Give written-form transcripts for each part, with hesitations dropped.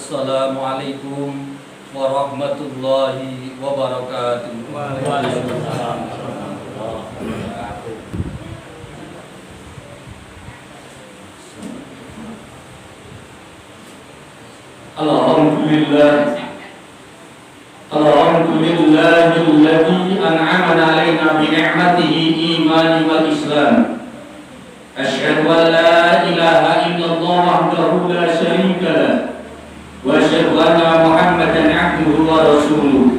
Wassalamualaikum warahmatullahi wabarakatuh. Waalaikumsalam. Alhamdulillahilladzi an'amana 'alaina bi ni'matihi imani wal islam. Asyhadu an la ilaha illallah wahdahu la syarika lah wa asyhadu anna Muhammadan 'abduhu wa rasuluh.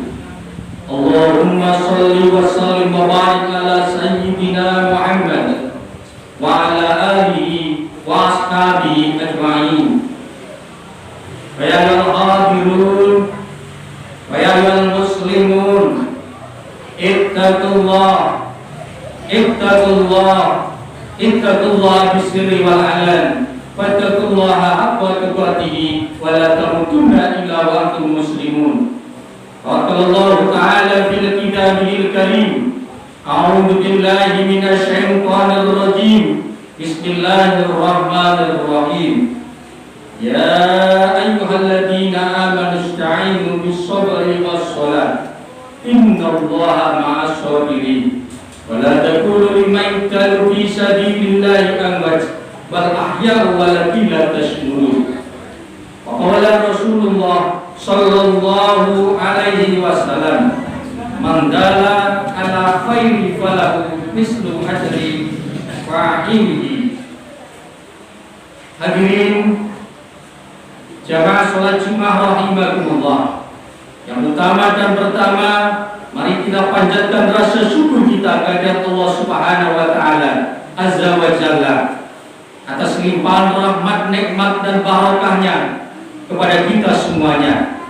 Allahumma shalli wa sallim wa barik ala sayyidina Muhammad wa ala alihi wa ashabihi ajma'in. Ya al-hadirun wa ya al-muslimun, ittaqullah bisirri wal alan, wattaqullaha haqqa tuqatih wa la tamutunna illa wa antum muslimun. Qala ta'ala fil kitabihil karim, a'udzu billahi minasy syaithanir rajim. Bismillahirrahmanirrahim. Ya ayyuhalladzina amanu ista'inu bis-sabri was-salah, innallaha ma'as sabirin. Wa la taqulu liman yuqtalu fi sabilillahi amwat bal ahya'un walakin la tash'urun. Wa qala Rasulullah sallallahu alaihi wasallam, man dalla ala khairi falahu mislu ajri fa'ilihi. Hadirin jamaah sholat Jumat rahimakumullah. Yang utama dan pertama, mari kita panjatkan rasa syukur kita kepada Allah Subhanahu wa taala Azza wa Jalla atas limpahan rahmat, nikmat dan barakahnya kepada kita semuanya.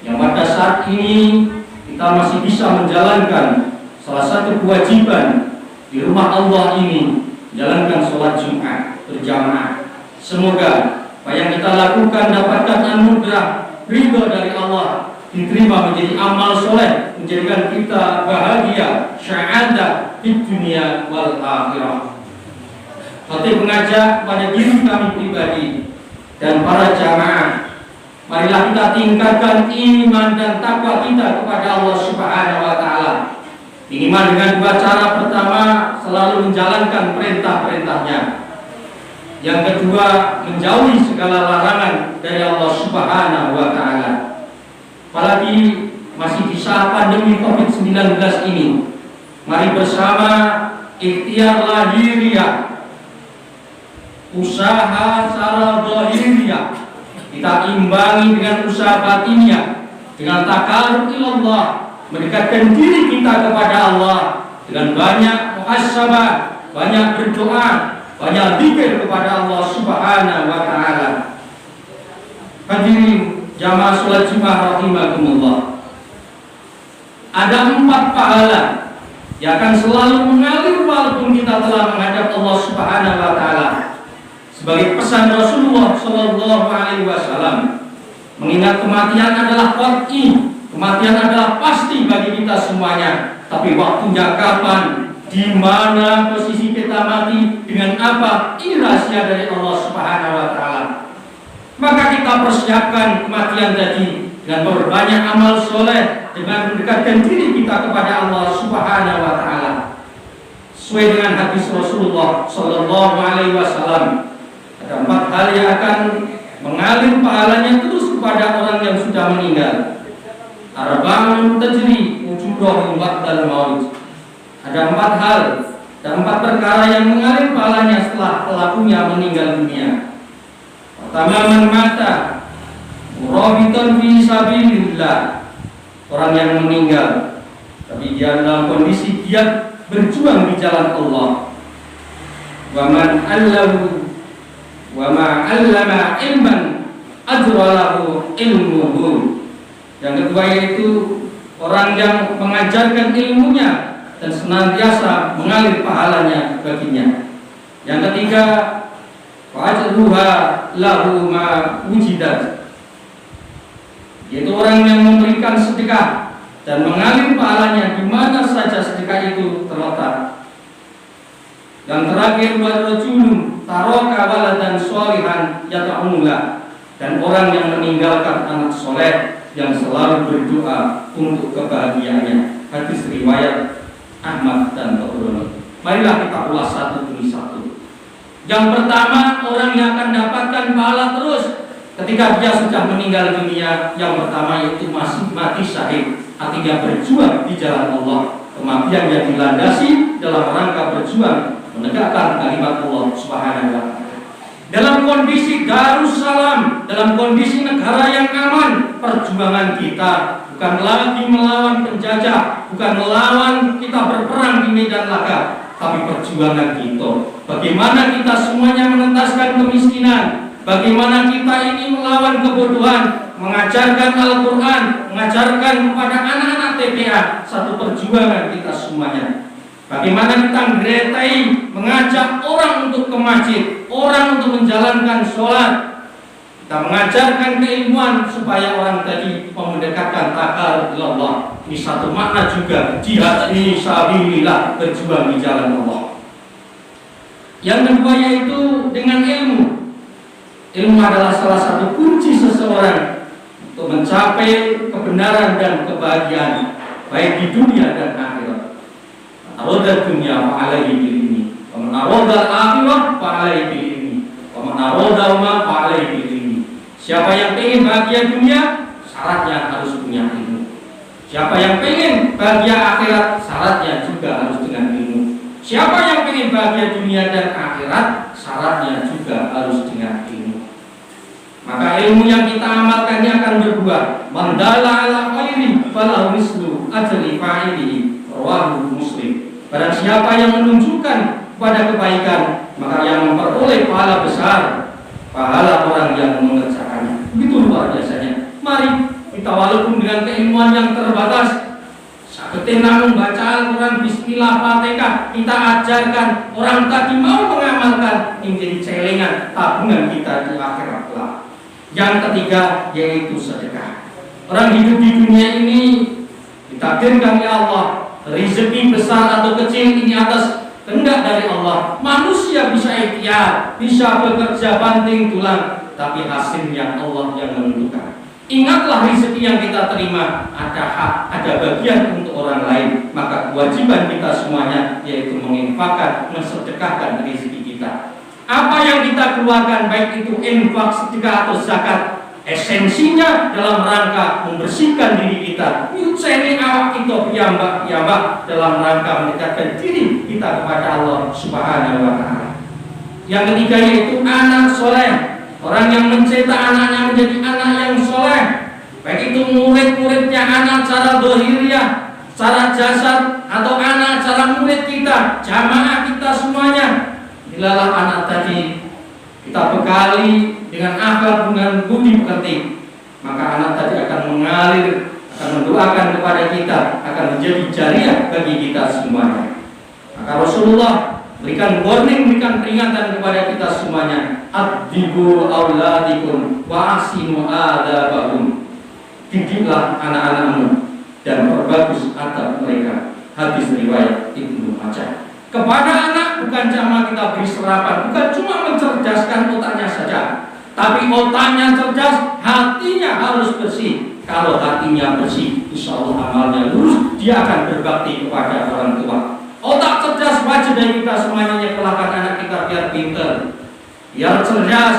Yang pada saat ini kita masih bisa menjalankan salah satu kewajiban di rumah Allah ini, menjalankan sholat Jumat berjamaah. Semoga apa yang kita lakukan dapatkan anugerah ridho dari Allah, diterima menjadi amal soleh, menjadikan kita bahagia, syahadah di dunia wal akhirah. Khatib mengajak pada diri kami pribadi dan para jamaah, marilah kita tingkatkan iman dan takwa kita kepada Allah Subhanahu wa taala. Minimal dengan dua cara. Pertama, selalu menjalankan perintah-perintahnya. Yang kedua, menjauhi segala larangan dari Allah Subhanahu wa taala. Apalagi masih di saat pandemi Covid-19 ini, mari bersama ikhtiar lahiriah, usaha secara zahiriah kita imbangi dengan usaha batiniah, dengan takarrub ilallah, mendekatkan diri kita kepada Allah dengan banyak muhasabah, banyak berdoa, banyak zikir kepada Allah Subhanahu wa taala. Hadirin jamaah salat Jumat rahimakumullah. Ada 4 pahala yang akan selalu mengalir walaupun kita telah menghadap Allah Subhanahu wa taala. Sebagai pesan Rasulullah sallallahu alaihi wasallam, mengingat kematian adalah qat'i, kematian adalah pasti bagi kita semuanya. Tapi waktunya kapan, di mana posisi kita mati, dengan apa, ini rahasia dari Allah Subhanahu wa taala. Maka kita persiapkan kematian tadi dengan berbanyak amal soleh, dengan mendekatkan diri kita kepada Allah Subhanahu wa taala. Sesuai dengan hadis Rasulullah sallallahu alaihi wasallam, ada 4 hal yang akan mengalir pahalanya terus kepada orang yang sudah meninggal. Arba'un tajri wujuduhum ba'dal maut. Ada 4 hal dan 4 perkara yang mengalir pahalanya setelah pelakunya meninggal dunia. Pertama, man mata murabitan fi sabilillah, orang yang meninggal tapi dia dalam kondisi giat berjuang di jalan Allah. Wa man allahu wa ma 'allama ilman ajralahu ilmuhu. Yang kedua yaitu orang yang mengajarkan ilmunya dan senantiasa mengalir pahalanya baginya. Yang ketiga, fa'ajruha lahu ma wujidat, yaitu orang yang memberikan sedekah dan mengalir pahalanya di mana saja sedekah itu terletak. Dan terakhir, wa rajulun taraka waladan sholihan yata'umulah, dan orang yang meninggalkan anak soleh yang selalu berdoa untuk kebahagiaannya. Hadis riwayat Ahmad dan Tabrani. Marilah kita ulas satu demi satu. Yang pertama, orang yang akan dapatkan pahala terus ketika dia sudah meninggal dunia, yang pertama yaitu masih mati syahid, artinya berjuang di jalan Allah. Kematian yang dilandasi dalam rangka berjuang menegakkan kalimat Allah Subhanahu wa Ta'ala. Dalam kondisi Darussalam, dalam kondisi negara yang aman, perjuangan kita bukan lagi melawan penjajah, bukan melawan kita berperang di medan laga, tapi perjuangan kita bagaimana kita semuanya mengentaskan kemiskinan, bagaimana kita ini melawan kebodohan, mengajarkan Al-Quran, mengajarkan kepada anak-anak TPA, satu perjuangan kita semuanya. Bagaimana kita meretai, mengajak orang untuk ke masjid, orang untuk menjalankan sholat. Kita mengajarkan keilmuan supaya orang tadi mendekatkan takarub Allah. Ini satu makna juga, jihad fi sabilillah, berjuang di jalan Allah. Yang kedua yaitu dengan ilmu. Ilmu adalah salah satu kunci seseorang untuk mencapai kebenaran dan kebahagiaan baik di dunia dan akhirat. Aroda dunia fa'alaihi bil ilmi, wa man aroda akhirah fa'alaihi bil ilmi, wa man aroda ma fa'alaihi bil ilmi. Siapa yang ingin bahagia dunia, syaratnya harus punya ilmu. Siapa yang ingin bahagia akhirat, syaratnya juga harus dengan ilmu. Siapa yang ingin bahagia dunia dan akhirat, syaratnya juga harus dengan ilmu. Maka ilmu yang kita amalkannya akan berbuah. Man dalla ala khairin falahu mislu ajri fa'ilihi, rawahu Muslim. Barang siapa yang menunjukkan kepada kebaikan, maka yang memperoleh pahala besar, pahala orang yang mengerjakannya. Begitu luar biasanya. Mari kita walaupun dengan keilmuan yang terbatas, sabetin namun baca Al-Quran, Bismillah, Fatihah, kita ajarkan orang tadi mau mengamalkan, ini menjadi celengan tabungan kita di akhirat kelak. Yang ketiga yaitu sedekah. Orang hidup di dunia ini ditakdirkan oleh Allah. Rezeki besar atau kecil ini atas kehendak dari Allah. Manusia bisa ikhtiar, bisa bekerja banting tulang, tapi hasilnya Allah yang menentukan. Ingatlah rezeki yang kita terima ada hak, ada bagian untuk orang lain. Maka kewajiban kita semuanya yaitu menginfakkan, mensedekahkan rezeki kita. Apa yang kita keluarkan, baik itu infak, sedekah atau zakat, esensinya dalam rangka membersihkan diri kita, nyuceni awak kita piyambak dalam rangka mendekatkan diri kita kepada Allah Subhanahu wa Ta'ala. Yang ketiga yaitu anak soleh, orang yang mencetak anaknya menjadi anak yang soleh, baik itu murid-muridnya anak cara dohiriyah, cara jasad, atau anak cara murid kita, jamaah kita semuanya. Bilalah anak tadi kita bekali dengan akal, dengan budi pekerti, maka anak tadi akan mengalir, akan mendoakan kepada kita, akan menjadi jariah bagi kita semuanya. Maka Rasulullah berikan warning, berikan peringatan kepada kita semuanya. Addibu auladikum wa asinu adabahum. Didiklah anak-anakmu dan perbagus adab mereka. Hadis riwayat Ibnu Majah. Kepada anak bukan cuma kita beri serapan, bukan cuma mencerdaskan otaknya saja, tapi otaknya cerdas, hatinya harus bersih. Kalau hatinya bersih, insya Allah amalnya lurus, dia akan berbakti kepada orang tua. Otak cerdas wajib dari kita semuanya, kelakkan anak kita biar pinter, biar cerdas.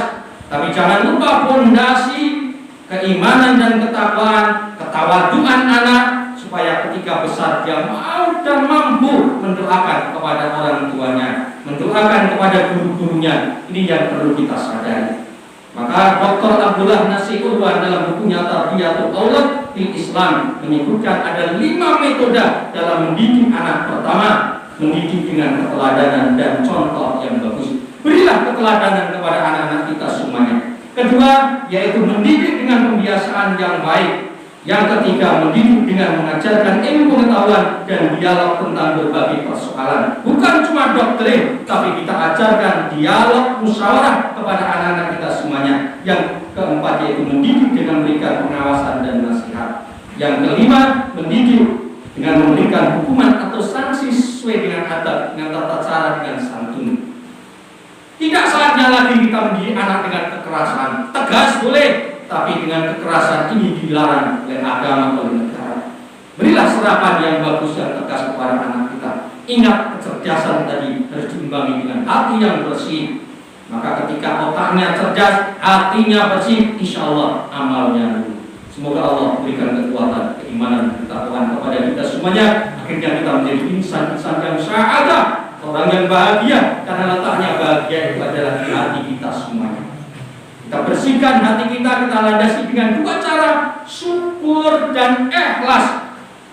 Tapi jangan lupa fondasi keimanan dan ketakwaan, ketawaduan anak, supaya ketika besar dia mau dan mampu mendoakan kepada orang tuanya, mendoakan kepada guru-gurunya. Ini yang perlu kita sadari. Maka Dr. Abdullah Nasir Urwan dalam bukunya Tarbiyatul Aulad fil Islam menyebutkan ada 5 metode dalam mendidik anak. Pertama, mendidik dengan keteladanan dan contoh yang bagus. Berilah keteladanan kepada anak-anak kita semuanya. Kedua, yaitu mendidik dengan pembiasaan yang baik. Yang ketiga, mendidik dengan mengajarkan ilmu pengetahuan dan dialog tentang berbagai persoalan. Bukan cuma doktrin, tapi kita ajarkan dialog musyawarah kepada anak-anak kita semuanya. Yang keempat yaitu mendidik dengan memberikan pengawasan dan nasihat. Yang kelima, mendidik dengan memberikan hukuman atau sanksi sesuai dengan adab, dengan tata cara, dengan santun. Tidak saatnya lagi kita mendidik anak dengan kekerasan. kekerasan. Tegas boleh, tapi dengan kekerasan ini dilarang oleh agama, oleh negara. Berilah serapan yang bagus yang tegas kepada anak kita. Ingat, kecerdasan tadi harus diimbangi dengan hati yang bersih. Maka ketika otaknya cerdas, hatinya bersih, insya Allah amalnya lurus. Semoga Allah berikan kekuatan, keimanan, ketakwaan kepada kita semuanya. Akhirnya kita menjadi insan-insan yang sa'adah, orang yang bahagia, karena letaknya bahagia itu adalah di hati kita semuanya. Kita bersihkan hati kita landasi dengan dua cara, syukur dan ikhlas.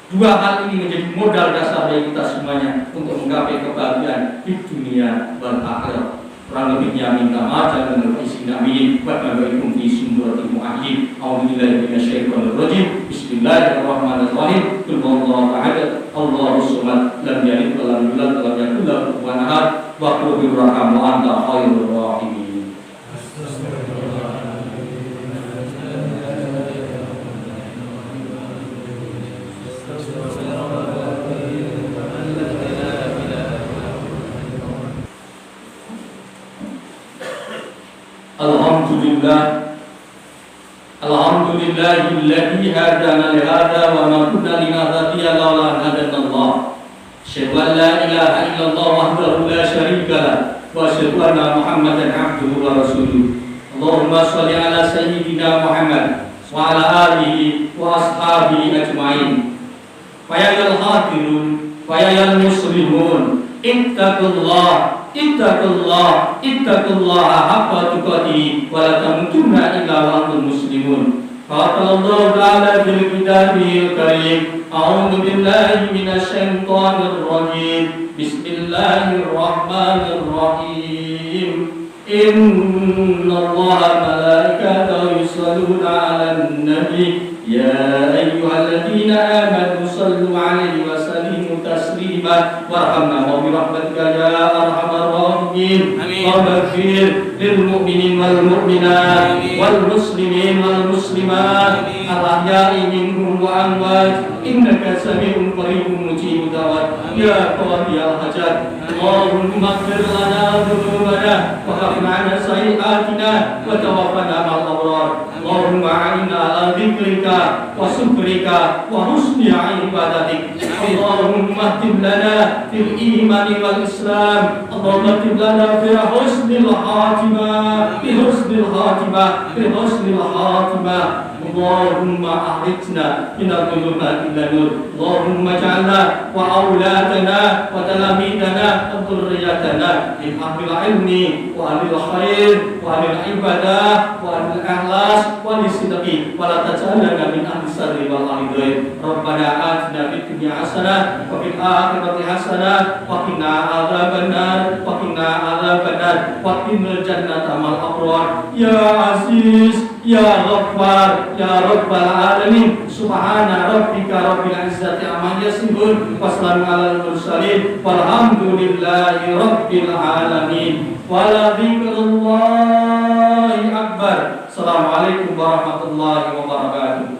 Dua hal ini menjadi modal dasar bagi kita semuanya untuk menggapai kebahagiaan di dunia dan akhirat. Kurang lebihnya minta maaf dan menurut isi amin. Wassalamualaikum warahmatullahi wabarakatuh. A'udzubillahi minasyaitonir rajim. Bismillahirrahmanirrahim. Qul huwallahu ahad, Allahus samad, lam yalid wa lam yulad wa lam yakul lahu kufuwan ahad. Wa qul birrahman wa anta khairur rahimin. Alhamdulillahilladzi hadana li hadza wa ma kunna linahtadiya laula an hadana Allah. Asyhadu an la ilaha illallah wahdahu la syarika lah wa asyhadu anna Muhammadan abduhu wa rasuluh. Allahumma shalli ala sayyidina Muhammad wa ala alihi wa ashabihi ajmain. Wa ya hadirun wa ya muslimun, ittaqullah haqqa tuqatih wa la tamutunna illa wa antum muslimun. Qala Allah ta'ala fil kitabil karim, a'udzu billahi minasy syaithanir rajim. Bismillahirrahmanirrahim. Innallaha malaikatahu yusholluna 'alan nabi, ya ayyuhalladzina amanu shallu 'alaihi wa sallimu taslima. Warhamna wa bi rahmatika ya arhamar rahimin. Waghfir lil mu'minin wal mu'minat wal muslimin wal muslimat al-ahya'i minhum wa amwat, innaka sami'un qaribun mujibud da'wat ya qadiyal hajat. Allahumma ighfir lana dhunubana wa ghfir 'anna sayyi'atina wa tawaffana ma'al abrar. Allahumma a'inna ala dzikrika wa syukrika wa husni ibadatik. Allahumma tib lana fil imani wal islam. Allahumma tib lana fi husnil khatimah, fi husnil khatimah, fi husnil khatimah. Allahumma ahrijna minal dhulumati ila nur. Allahumma ja'alna wa auladana wa talamidana wa dhurriyyatana min ahlil ilmi wa ahlil khair wa ahlil ibadah wa ahlil ikhlas wa lisidqi wa la taj'alna min ahli sarri wal ahli. Rabbana atina fid dunya hasanah wa fil akhirati hasanah wa qina adzabannar wa qina adzabannar wa qina jannata mal abrar. Ya Aziz, ya Ghaffar, ya Rabbal alamin. Subhana rabbika rabbil izzati amma yasifun wa salamun alal mursalin walhamdulillahi rabbil alamin. Wa dzikrullahi akbar. Assalamualaikum warahmatullahi wabarakatuh.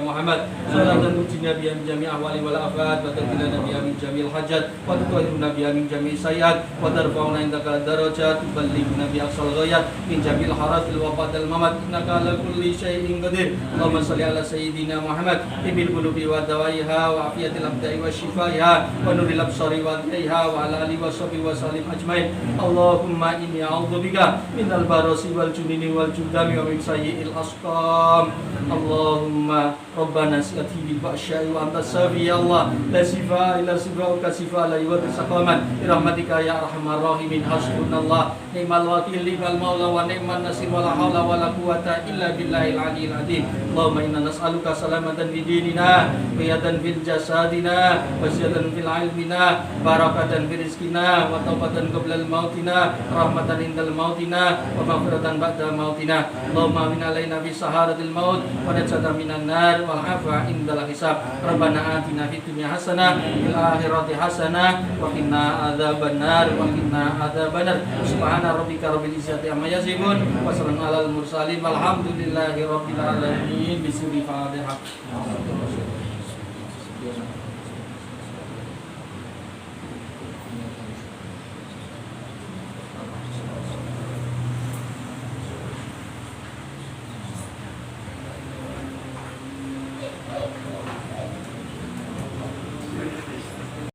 Muhammad sallallahu tujina biya min jami' ahwali wal afat wa taqilana biya min jami'il hajat wa tutahhiruna biya min jami'i sayyi'at wa tarfa'una indaka darajat tuballighuna bi aqsal ghayat min jami'il haratil wafat al mamat innaka ala kulli syai'in qadir. Allahumma shalli ala sayyidina Muhammad tibil qulubi wa dawaiha wa afiyatil abda'i wa shifaiha wa nuril absari wa dhaiha wa ala alihi wa sahbihi wa sallim ajmain. Allahumma inni a'udzubika minal barasi wal junini wal judami wa min sayyi'il asqam. Allahumma Rabbana si'ati bil ba'syai wa anta safi ya Allah, la sifa illa sifauka sifa la yughadiru saqaman bi rahmatika ya arhamar rahimin. Hasbunallah ni'mal wakil ni'mal maula wa ni'man nasir wa la haula wa la quwwata illa billahil aliyyil azim. Allahumma inna nas'aluka salamatan fi dinina, qiyatan fil jasadina, wa ziyadatan fil ilmina, barakatan fi rizqina, wa taubatan qabla al mautina, rahmatan indal mautina, wa maghfiratan ba'da mautina. Allahumma min alaina fi saharatil maut wa najata minan nar wal afwa indal hisab. Rabbana atina fid dunya hasanah fil akhirati hasanah wa qina adzabannar wa qina adzabannar. Subhana rabbika rabbil izzati amma yasifun wa salamun alal mursalin walhamdulillahi rabbil alamin. Bismillahirrahmanirrahim.